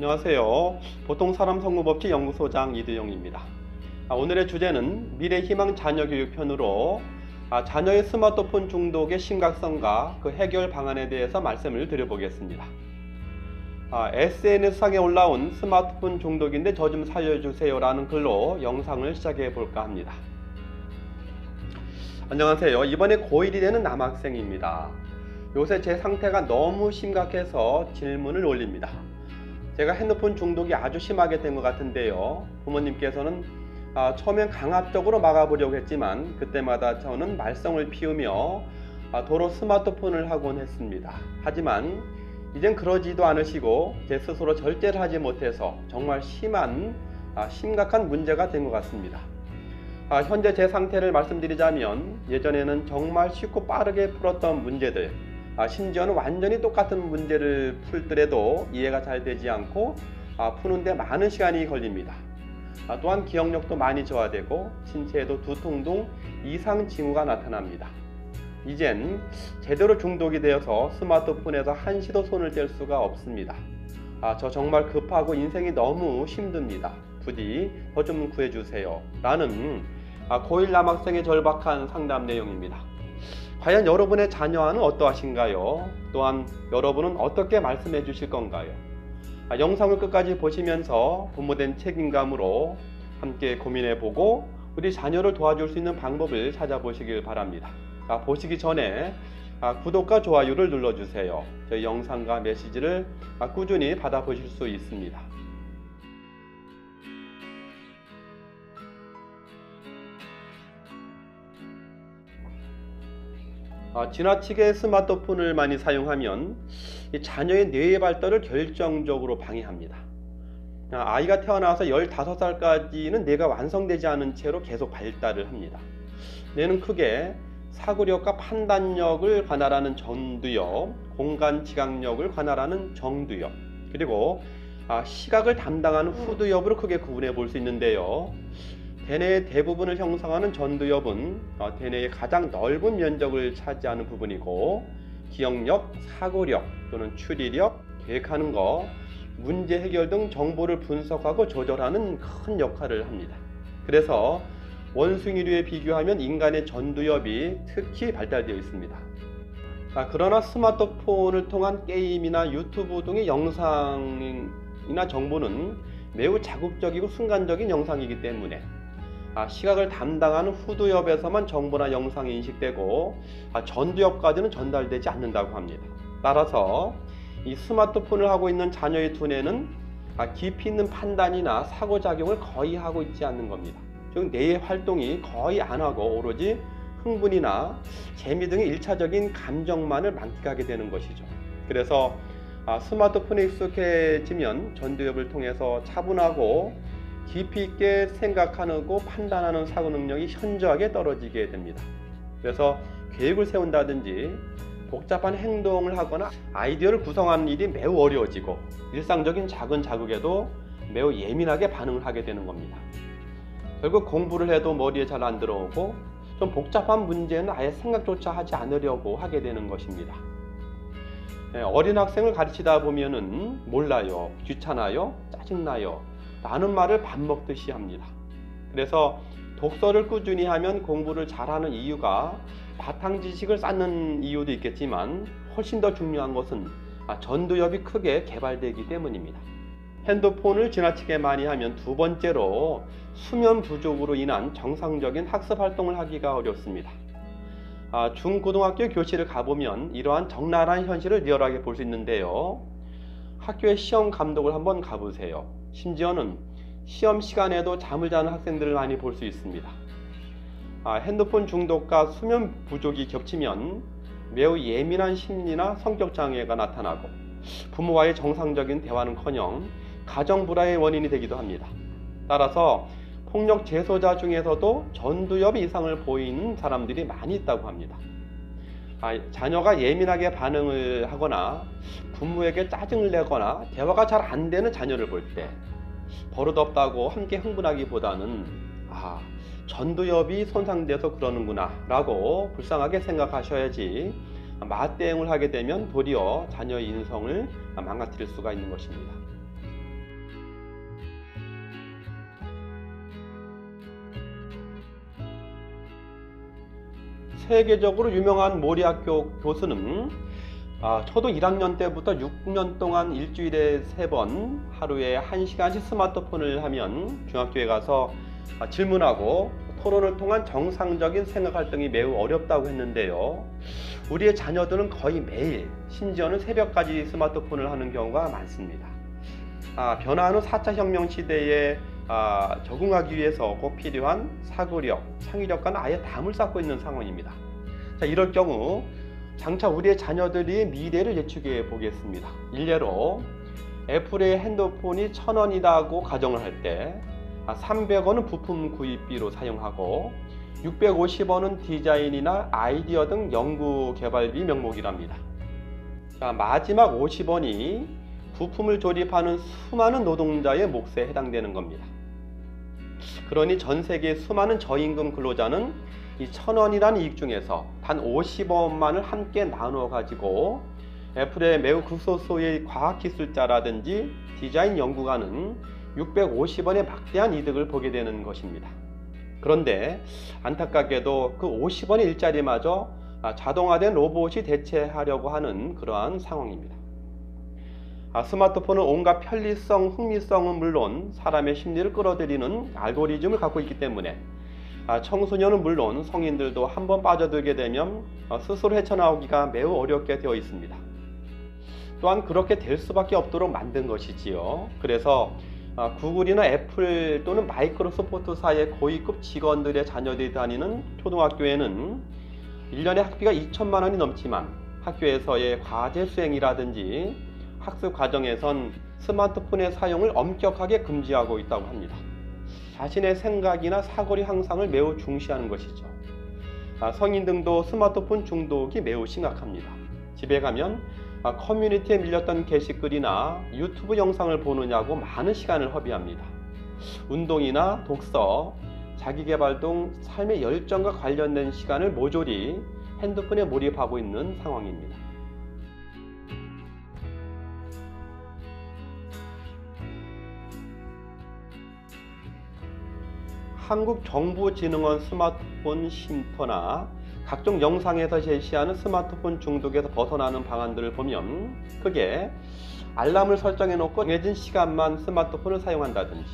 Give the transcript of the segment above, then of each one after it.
안녕하세요. 보통사람성공법칙 연구소장 이두영입니다. 오늘의 주제는 미래희망 자녀교육 편으로 자녀의 스마트폰 중독의 심각성과 그 해결 방안에 대해서 말씀을 드려보겠습니다. SNS상에 올라온 스마트폰 중독인데 저 좀 살려주세요 라는 글로 영상을 시작해 볼까 합니다. 안녕하세요. 이번에 고1이 되는 남학생입니다. 요새 제 상태가 너무 심각해서 질문을 올립니다. 제가 핸드폰 중독이 아주 심하게 된 것 같은데요. 부모님께서는 처음엔 강압적으로 막아보려고 했지만 그때마다 저는 말썽을 피우며 도로 스마트폰을 하곤 했습니다. 하지만 이젠 그러지도 않으시고 제 스스로 절제를 하지 못해서 정말 심각한 문제가 된 것 같습니다. 현재 제 상태를 말씀드리자면 예전에는 정말 쉽고 빠르게 풀었던 문제들, 심지어는 완전히 똑같은 문제를 풀더라도 이해가 잘 되지 않고 푸는데 많은 시간이 걸립니다. 또한 기억력도 많이 저하되고 신체에도 두통 등 이상 징후가 나타납니다. 이젠 제대로 중독이 되어서 스마트폰에서 한시도 손을 뗄 수가 없습니다. 저 정말 급하고 인생이 너무 힘듭니다. 부디 더 좀 구해주세요 라는 고1 남학생의 절박한 상담 내용입니다. 과연 여러분의 자녀와는 어떠하신가요? 또한 여러분은 어떻게 말씀해 주실 건가요? 영상을 끝까지 보시면서 부모된 책임감으로 함께 고민해 보고 우리 자녀를 도와줄 수 있는 방법을 찾아보시길 바랍니다. 보시기 전에 구독과 좋아요를 눌러주세요. 저희 영상과 메시지를 꾸준히 받아보실 수 있습니다. 지나치게 스마트폰을 많이 사용하면 자녀의 뇌의 발달을 결정적으로 방해합니다. 아이가 태어나서 15살까지는 뇌가 완성되지 않은 채로 계속 발달을 합니다. 뇌는 크게 사고력과 판단력을 관할하는 전두엽, 공간 지각력을 관할하는 정두엽, 그리고 시각을 담당하는 후두엽으로 크게 구분해 볼 수 있는데요. 대뇌의 대부분을 형성하는 전두엽은 대뇌의 가장 넓은 면적을 차지하는 부분이고 기억력, 사고력 또는 추리력, 계획하는 것, 문제 해결 등 정보를 분석하고 조절하는 큰 역할을 합니다. 그래서 원숭이류에 비교하면 인간의 전두엽이 특히 발달되어 있습니다. 그러나 스마트폰을 통한 게임이나 유튜브 등의 영상이나 정보는 매우 자극적이고 순간적인 영상이기 때문에 시각을 담당하는 후두엽에서만 정보나 영상이 인식되고 전두엽까지는 전달되지 않는다고 합니다. 따라서 이 스마트폰을 하고 있는 자녀의 두뇌는 깊이 있는 판단이나 상호작용을 거의 하고 있지 않는 겁니다. 즉 뇌의 활동이 거의 안 하고 오로지 흥분이나 재미 등의 일차적인 감정만을 만끽하게 되는 것이죠. 그래서 스마트폰에 익숙해지면 전두엽을 통해서 차분하고 깊이 있게 생각하고 판단하는 사고 능력이 현저하게 떨어지게 됩니다. 그래서 계획을 세운다든지 복잡한 행동을 하거나 아이디어를 구성하는 일이 매우 어려워지고 일상적인 작은 자극에도 매우 예민하게 반응을 하게 되는 겁니다. 결국 공부를 해도 머리에 잘 안 들어오고 좀 복잡한 문제는 아예 생각조차 하지 않으려고 하게 되는 것입니다. 어린 학생을 가르치다 보면은 몰라요, 귀찮아요, 짜증나요 라는 말을 밥 먹듯이 합니다. 그래서 독서를 꾸준히 하면 공부를 잘하는 이유가 바탕 지식을 쌓는 이유도 있겠지만 훨씬 더 중요한 것은 전두엽이 크게 개발되기 때문입니다. 핸드폰을 지나치게 많이 하면 두 번째로 수면 부족으로 인한 정상적인 학습 활동을 하기가 어렵습니다. 중고등학교 교실을 가보면 이러한 적나라한 현실을 리얼하게 볼 수 있는데요. 학교의 시험 감독을 한번 가보세요. 심지어는 시험 시간에도 잠을 자는 학생들을 많이 볼 수 있습니다. 핸드폰 중독과 수면 부족이 겹치면 매우 예민한 심리나 성격 장애가 나타나고 부모와의 정상적인 대화는커녕 가정 불화의 원인이 되기도 합니다. 따라서 폭력 재소자 중에서도 전두엽 이상을 보이는 사람들이 많이 있다고 합니다. 자녀가 예민하게 반응을 하거나 부모에게 짜증을 내거나 대화가 잘 안 되는 자녀를 볼 때 버릇없다고 함께 흥분하기보다는 전두엽이 손상돼서 그러는구나 라고 불쌍하게 생각하셔야지 맞대응을 하게 되면 도리어 자녀의 인성을 망가뜨릴 수가 있는 것입니다. 세계적으로 유명한 모리 학교 교수는 초등 1학년 때부터 6년 동안 일주일에 3번 하루에 1시간씩 스마트폰을 하면 중학교에 가서 질문하고 토론을 통한 정상적인 생각 활동이 매우 어렵다고 했는데요. 우리의 자녀들은 거의 매일, 심지어는 새벽까지 스마트폰을 하는 경우가 많습니다. 변화하는 4차 혁명 시대에 적응하기 위해서 꼭 필요한 사고력, 창의력과는 아예 담을 쌓고 있는 상황입니다. 자, 이럴 경우 장차 우리의 자녀들이 미래를 예측해 보겠습니다. 일례로 애플의 핸드폰이 1,000원이라고 가정을 할 때 300원은 부품 구입비로 사용하고 650원은 디자인이나 아이디어 등 연구 개발비 명목이랍니다. 자, 마지막 50원이 부품을 조립하는 수많은 노동자의 몫에 해당되는 겁니다. 그러니 전 세계 수많은 저임금 근로자는 이 1,000원이라는 이익 중에서 단 50원만을 함께 나누어 가지고 애플의 매우 극소수의 과학기술자라든지 디자인 연구가는 650원의 막대한 이득을 보게 되는 것입니다. 그런데 안타깝게도 그 50원의 일자리마저 자동화된 로봇이 대체하려고 하는 그러한 상황입니다. 스마트폰은 온갖 편리성, 흥미성은 물론 사람의 심리를 끌어들이는 알고리즘을 갖고 있기 때문에 청소년은 물론 성인들도 한번 빠져들게 되면 스스로 헤쳐나오기가 매우 어렵게 되어 있습니다. 또한 그렇게 될 수밖에 없도록 만든 것이지요. 그래서 구글이나 애플 또는 마이크로소프트사의 고위급 직원들의 자녀들이 다니는 초등학교에는 1년에 학비가 2천만 원이 넘지만 학교에서의 과제 수행이라든지 학습 과정에선 스마트폰의 사용을 엄격하게 금지하고 있다고 합니다. 자신의 생각이나 사고력 향상을 매우 중시하는 것이죠. 성인 등도 스마트폰 중독이 매우 심각합니다. 집에 가면 커뮤니티에 밀렸던 게시글이나 유튜브 영상을 보느냐고 많은 시간을 허비합니다. 운동이나 독서, 자기계발 등 삶의 열정과 관련된 시간을 모조리 핸드폰에 몰입하고 있는 상황입니다. 한국정보진흥원 스마트폰 쉼터나 각종 영상에서 제시하는 스마트폰 중독에서 벗어나는 방안들을 보면 크게 알람을 설정해 놓고 정해진 시간만 스마트폰을 사용한다든지,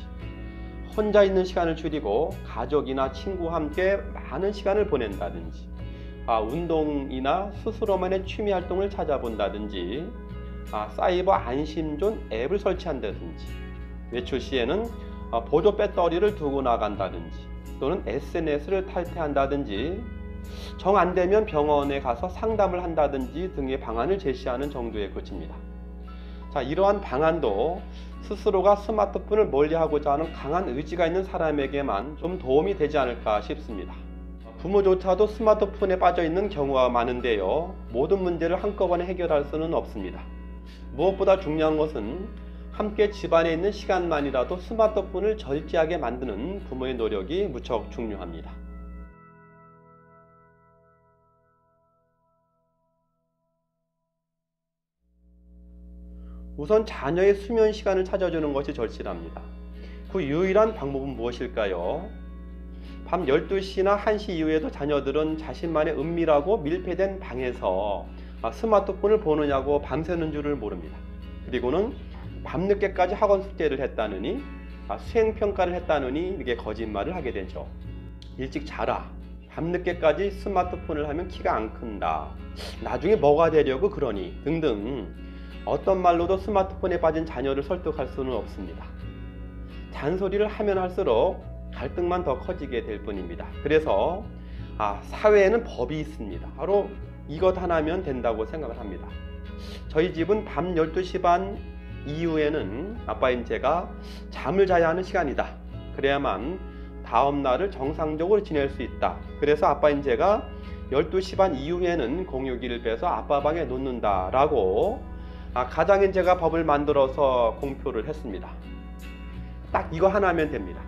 혼자 있는 시간을 줄이고 가족이나 친구와 함께 많은 시간을 보낸다든지, 운동이나 스스로만의 취미 활동을 찾아본다든지, 사이버 안심존 앱을 설치한다든지, 외출 시에는 보조 배터리를 두고 나간다든지, 또는 SNS를 탈퇴한다든지, 정 안되면 병원에 가서 상담을 한다든지 등의 방안을 제시하는 정도에 그칩니다. 자, 이러한 방안도 스스로가 스마트폰을 멀리하고자 하는 강한 의지가 있는 사람에게만 좀 도움이 되지 않을까 싶습니다. 부모조차도 스마트폰에 빠져 있는 경우가 많은데요, 모든 문제를 한꺼번에 해결할 수는 없습니다. 무엇보다 중요한 것은 함께 집안에 있는 시간만이라도 스마트폰을 절제하게 만드는 부모의 노력이 무척 중요합니다. 우선 자녀의 수면 시간을 찾아주는 것이 절실합니다. 그 유일한 방법은 무엇일까요? 밤 12시나 1시 이후에도 자녀들은 자신만의 은밀하고 밀폐된 방에서 스마트폰을 보느냐고 밤새는 줄을 모릅니다. 그리고는 밤늦게까지 학원 숙제를 했다느니, 수행평가를 했다느니 이게 거짓말을 하게 되죠. 일찍 자라, 밤늦게까지 스마트폰을 하면 키가 안 큰다, 나중에 뭐가 되려고 그러니 등등 어떤 말로도 스마트폰에 빠진 자녀를 설득할 수는 없습니다. 잔소리를 하면 할수록 갈등만 더 커지게 될 뿐입니다. 그래서 사회에는 법이 있습니다. 바로 이것 하나면 된다고 생각을 합니다. 저희 집은 밤 12시 반 이후에는 아빠인 제가 잠을 자야 하는 시간이다. 그래야만 다음날을 정상적으로 지낼 수 있다. 그래서 아빠인 제가 12시 반 이후에는 공유기를 빼서 아빠 방에 놓는다 라고 가장인 제가 법을 만들어서 공표를 했습니다. 딱 이거 하나면 됩니다.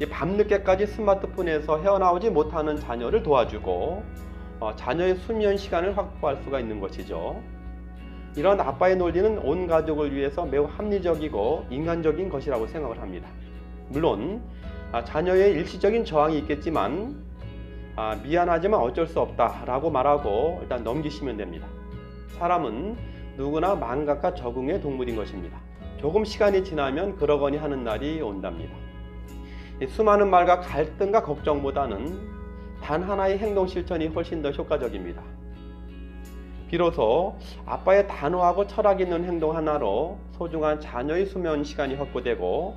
밤늦게까지 스마트폰에서 헤어나오지 못하는 자녀를 도와주고 자녀의 수면 시간을 확보할 수가 있는 것이죠. 이런 아빠의 논리는 온 가족을 위해서 매우 합리적이고 인간적인 것이라고 생각을 합니다. 물론 자녀의 일시적인 저항이 있겠지만 미안하지만 어쩔 수 없다 라고 말하고 일단 넘기시면 됩니다. 사람은 누구나 망각과 적응의 동물인 것입니다. 조금 시간이 지나면 그러거니 하는 날이 온답니다. 수많은 말과 갈등과 걱정보다는 단 하나의 행동 실천이 훨씬 더 효과적입니다. 비로소 아빠의 단호하고 철학 있는 행동 하나로 소중한 자녀의 수면 시간이 확보되고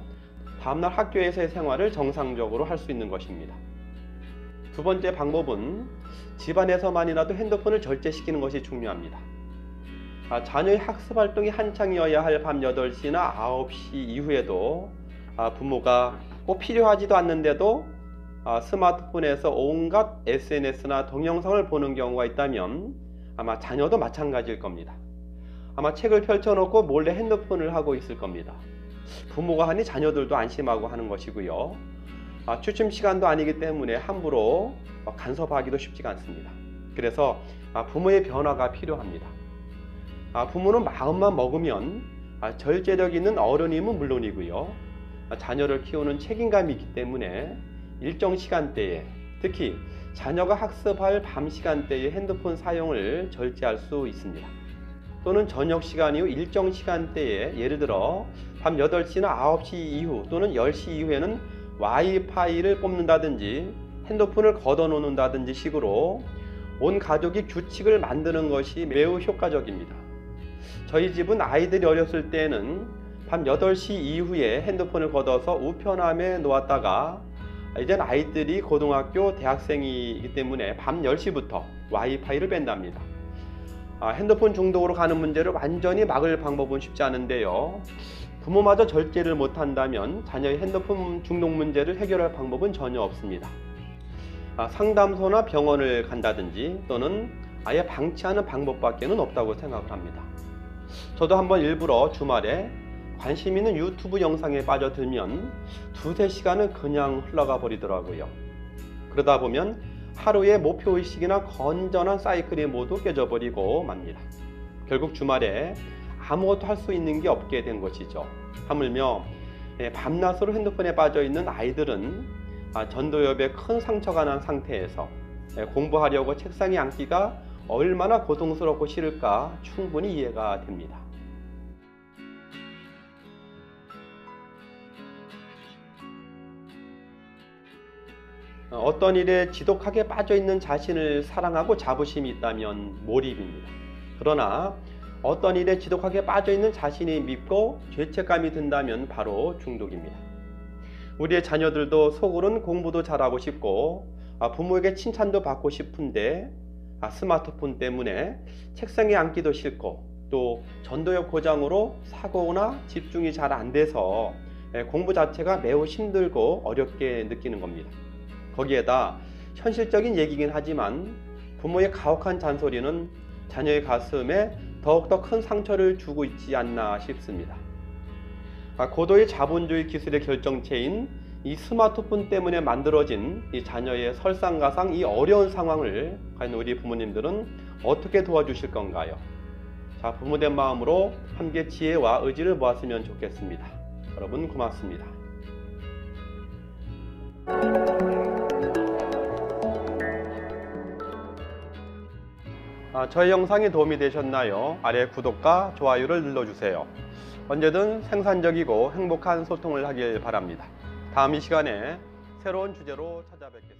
다음날 학교에서의 생활을 정상적으로 할 수 있는 것입니다. 두 번째 방법은 집안에서만이라도 핸드폰을 절제시키는 것이 중요합니다. 자녀의 학습 활동이 한창이어야 할 밤 8시나 9시 이후에도 부모가 꼭 필요하지도 않는데도 스마트폰에서 온갖 SNS나 동영상을 보는 경우가 있다면 아마 자녀도 마찬가지일 겁니다. 아마 책을 펼쳐놓고 몰래 핸드폰을 하고 있을 겁니다. 부모가 하니 자녀들도 안심하고 하는 것이고요. 취침 시간도 아니기 때문에 함부로 간섭하기도 쉽지가 않습니다. 그래서 부모의 변화가 필요합니다. 부모는 마음만 먹으면 절제력 있는 어른임은 물론이고요. 자녀를 키우는 책임감이 있기 때문에 일정 시간대에, 특히 자녀가 학습할 밤 시간대에 핸드폰 사용을 절제할 수 있습니다. 또는 저녁 시간 이후 일정 시간대에, 예를 들어 밤 8시나 9시 이후 또는 10시 이후에는 와이파이를 꼽는다든지 핸드폰을 걷어 놓는다든지 식으로 온 가족이 규칙을 만드는 것이 매우 효과적입니다. 저희 집은 아이들이 어렸을 때에는 밤 8시 이후에 핸드폰을 걷어서 우편함에 놓았다가 이젠 아이들이 고등학교, 대학생이기 때문에 밤 10시부터 와이파이를 뺀답니다. 핸드폰 중독으로 가는 문제를 완전히 막을 방법은 쉽지 않은데요. 부모마저 절제를 못한다면 자녀의 핸드폰 중독 문제를 해결할 방법은 전혀 없습니다. 상담소나 병원을 간다든지 또는 아예 방치하는 방법밖에는 없다고 생각을 합니다. 저도 한번 일부러 주말에 관심 있는 유튜브 영상에 빠져들면 2~3시간은 그냥 흘러가 버리더라고요. 그러다 보면 하루의 목표의식이나 건전한 사이클이 모두 깨져버리고 맙니다. 결국 주말에 아무것도 할 수 있는 게 없게 된 것이죠. 하물며 밤낮으로 핸드폰에 빠져있는 아이들은 전두엽에 큰 상처가 난 상태에서 공부하려고 책상에 앉기가 얼마나 고통스럽고 싫을까 충분히 이해가 됩니다. 어떤 일에 지독하게 빠져있는 자신을 사랑하고 자부심이 있다면 몰입입니다. 그러나 어떤 일에 지독하게 빠져있는 자신이 밉고 죄책감이 든다면 바로 중독입니다. 우리의 자녀들도 속으로는 공부도 잘하고 싶고 부모에게 칭찬도 받고 싶은데 스마트폰 때문에 책상에 앉기도 싫고 또 전도엽 고장으로 사고나 집중이 잘 안 돼서 공부 자체가 매우 힘들고 어렵게 느끼는 겁니다. 거기에다 현실적인 얘기긴 하지만 부모의 가혹한 잔소리는 자녀의 가슴에 더욱더 큰 상처를 주고 있지 않나 싶습니다. 고도의 자본주의 기술의 결정체인 이 스마트폰 때문에 만들어진 이 자녀의 설상가상 이 어려운 상황을 과연 우리 부모님들은 어떻게 도와주실 건가요? 자, 부모된 마음으로 함께 지혜와 의지를 모았으면 좋겠습니다. 여러분 고맙습니다. 저희 영상이 도움이 되셨나요? 아래 구독과 좋아요를 눌러주세요. 언제든 생산적이고 행복한 소통을 하길 바랍니다. 다음 이 시간에 새로운 주제로 찾아뵙겠습니다.